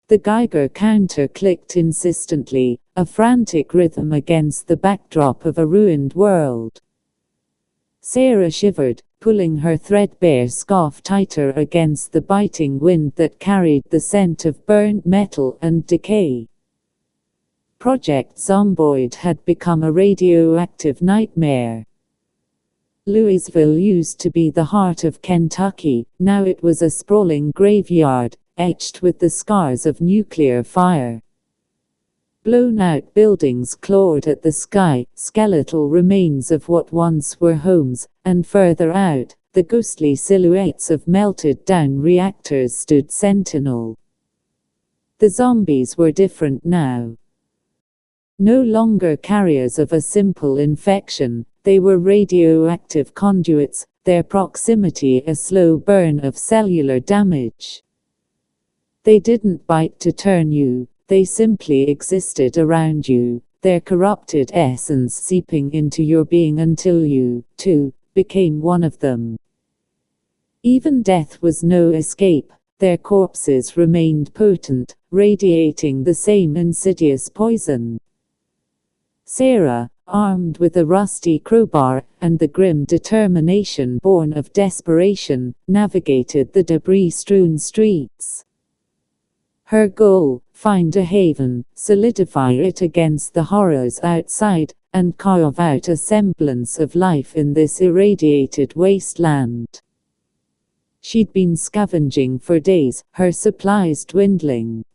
The Geiger counter clicked insistently, a frantic rhythm against the backdrop of a ruined world. Sarah shivered, pulling her threadbare scarf tighter against the biting wind that carried the scent of burnt metal and decay. Project Zomboid had become a radioactive nightmare. Louisville used to be the heart of Kentucky, now it was a sprawling graveyard, etched with the scars of nuclear fire. Blown-out buildings clawed at the sky, skeletal remains of what once were homes, and further out, the ghostly silhouettes of melted-down reactors stood sentinel. The zombies were different now. No longer carriers of a simple infection, they were radioactive conduits, their proximity a slow burn of cellular damage. They didn't bite to turn you, they simply existed around you, their corrupted essence seeping into your being until you, too, became one of them. Even death was no escape, their corpses remained potent, radiating the same insidious poison. Sarah, armed with a rusty crowbar, and the grim determination born of desperation, navigated the debris-strewn streets. Her goal, find a haven, solidify it against the horrors outside, and carve out a semblance of life in this irradiated wasteland. She'd been scavenging for days, her supplies dwindling.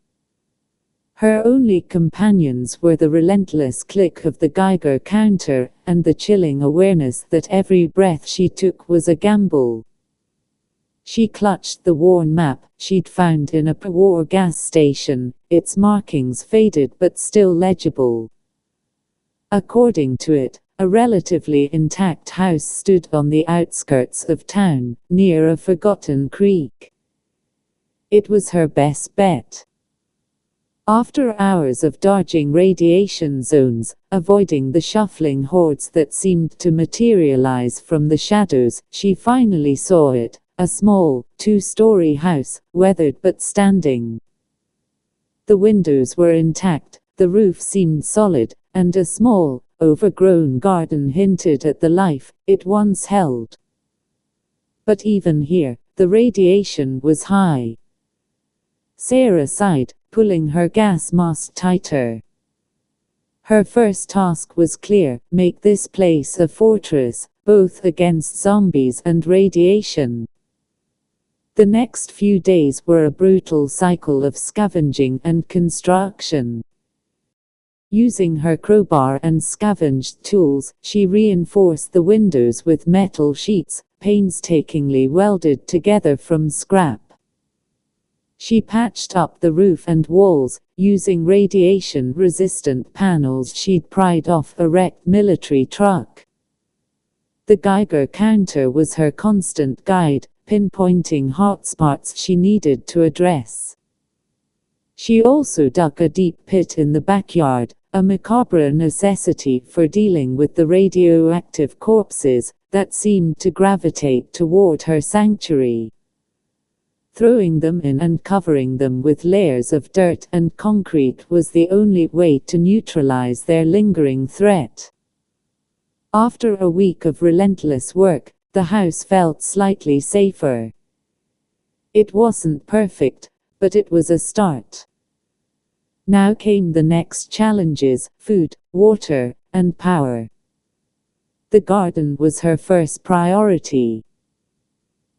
Her only companions were the relentless click of the Geiger counter, and the chilling awareness that every breath she took was a gamble. She clutched the worn map she'd found in a pre-war gas station, its markings faded but still legible. According to it, a relatively intact house stood on the outskirts of town, near a forgotten creek. It was her best bet. After hours of dodging radiation zones, avoiding the shuffling hordes that seemed to materialize from the shadows, she finally saw it. A small, two-story house, weathered but standing. The windows were intact, the roof seemed solid, and a small, overgrown garden hinted at the life it once held. But even here, the radiation was high. Sarah sighed, pulling her gas mask tighter. Her first task was clear: make this place a fortress, both against zombies and radiation. The next few days were a brutal cycle of scavenging and construction. Using her crowbar and scavenged tools, she reinforced the windows with metal sheets, painstakingly welded together from scrap. She patched up the roof and walls, using radiation-resistant panels she'd pried off a wrecked military truck. The Geiger counter was her constant guide, pinpointing hotspots she needed to address. She also dug a deep pit in the backyard, a macabre necessity for dealing with the radioactive corpses that seemed to gravitate toward her sanctuary. Throwing them in and covering them with layers of dirt and concrete was the only way to neutralize their lingering threat. After a week of relentless work, the house felt slightly safer. It wasn't perfect, but it was a start. Now came the next challenges: food, water, and power. The garden was her first priority.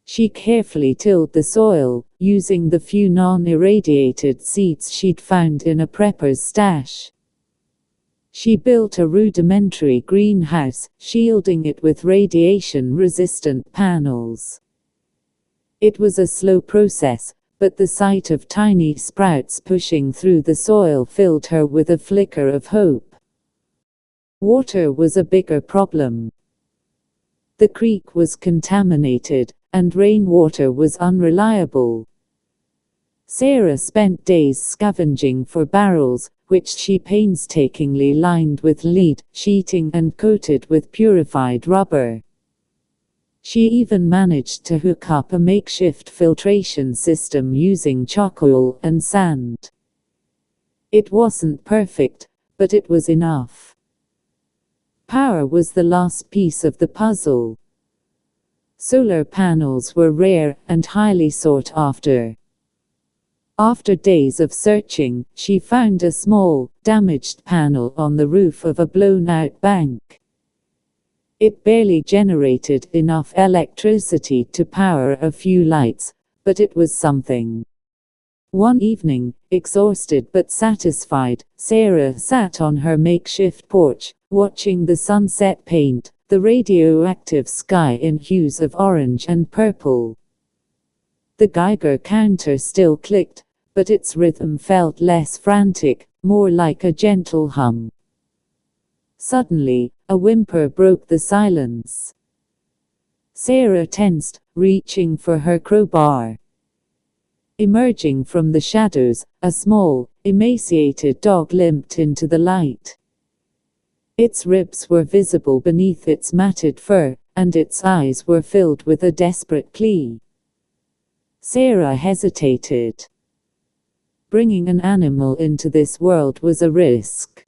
She carefully tilled the soil, using the few non-irradiated seeds she'd found in a prepper's stash. She built a rudimentary greenhouse, shielding it with radiation-resistant panels. It was a slow process, but the sight of tiny sprouts pushing through the soil filled her with a flicker of hope. Water was a bigger problem. The creek was contaminated, and rainwater was unreliable. Sarah spent days scavenging for barrels, which she painstakingly lined with lead, sheeting and coated with purified rubber. She even managed to hook up a makeshift filtration system using charcoal and sand. It wasn't perfect, but it was enough. Power was the last piece of the puzzle. Solar panels were rare and highly sought after. After days of searching, she found a small, damaged panel on the roof of a blown-out bank. It barely generated enough electricity to power a few lights, but it was something. One evening, exhausted but satisfied, Sarah sat on her makeshift porch, watching the sunset paint the radioactive sky in hues of orange and purple. The Geiger counter still clicked, but its rhythm felt less frantic, more like a gentle hum. Suddenly, a whimper broke the silence. Sarah tensed, reaching for her crowbar. Emerging from the shadows, a small, emaciated dog limped into the light. Its ribs were visible beneath its matted fur, and its eyes were filled with a desperate plea. Sarah hesitated. Bringing an animal into this world was a risk.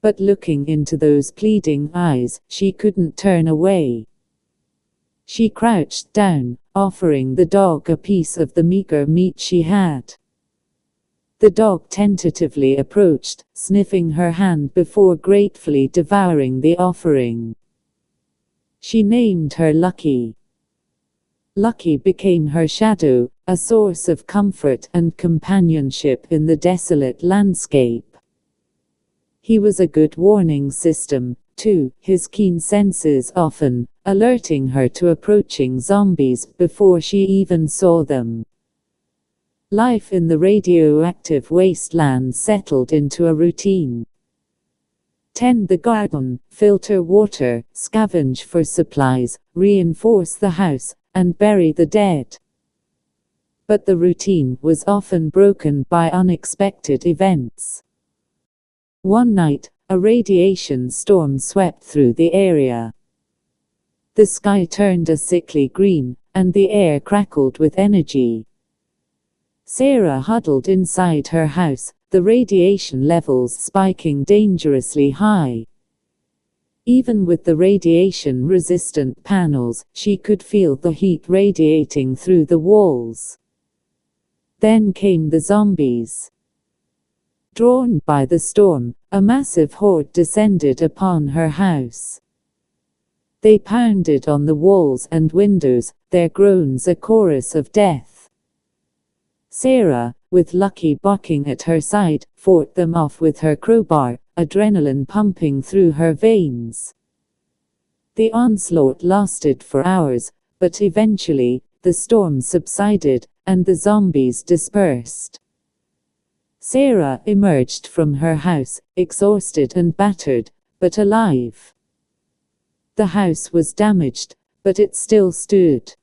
But looking into those pleading eyes, she couldn't turn away. She crouched down, offering the dog a piece of the meager meat she had. The dog tentatively approached, sniffing her hand before gratefully devouring the offering. She named her Lucky. Lucky became her shadow, a source of comfort and companionship in the desolate landscape. He was a good warning system, too, his keen senses often alerting her to approaching zombies before she even saw them. Life in the radioactive wasteland settled into a routine. Tend the garden, filter water, scavenge for supplies, reinforce the house, and bury the dead. But the routine was often broken by unexpected events. One night, a radiation storm swept through the area. The sky turned a sickly green, and the air crackled with energy. Sarah huddled inside her house, the radiation levels spiking dangerously high. Even with the radiation-resistant panels, she could feel the heat radiating through the walls. Then came the zombies. Drawn by the storm, a massive horde descended upon her house. They pounded on the walls and windows, their groans a chorus of death. Sarah, with Lucky barking at her side, fought them off with her crowbar, adrenaline pumping through her veins. The onslaught lasted for hours, but eventually, the storm subsided, and the zombies dispersed. Sarah emerged from her house, exhausted and battered, but alive. The house was damaged, but it still stood.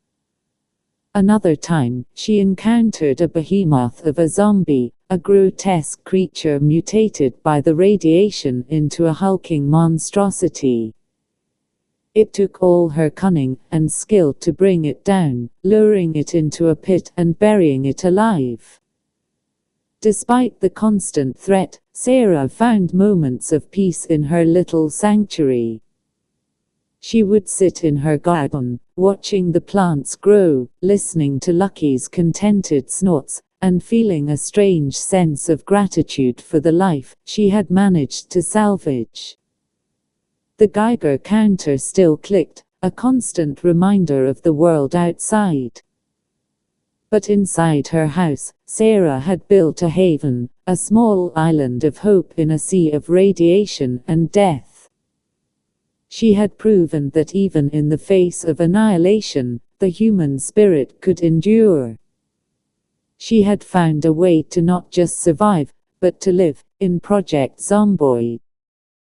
Another time, she encountered a behemoth of a zombie, a grotesque creature mutated by the radiation into a hulking monstrosity. It took all her cunning and skill to bring it down, luring it into a pit and burying it alive. Despite the constant threat, Sarah found moments of peace in her little sanctuary. She would sit in her garden, watching the plants grow, listening to Lucky's contented snorts, and feeling a strange sense of gratitude for the life she had managed to salvage. The Geiger counter still clicked, a constant reminder of the world outside. But inside her house, Sarah had built a haven, a small island of hope in a sea of radiation and death. She had proven that even in the face of annihilation, the human spirit could endure. She had found a way to not just survive, but to live, in Project Zomboid.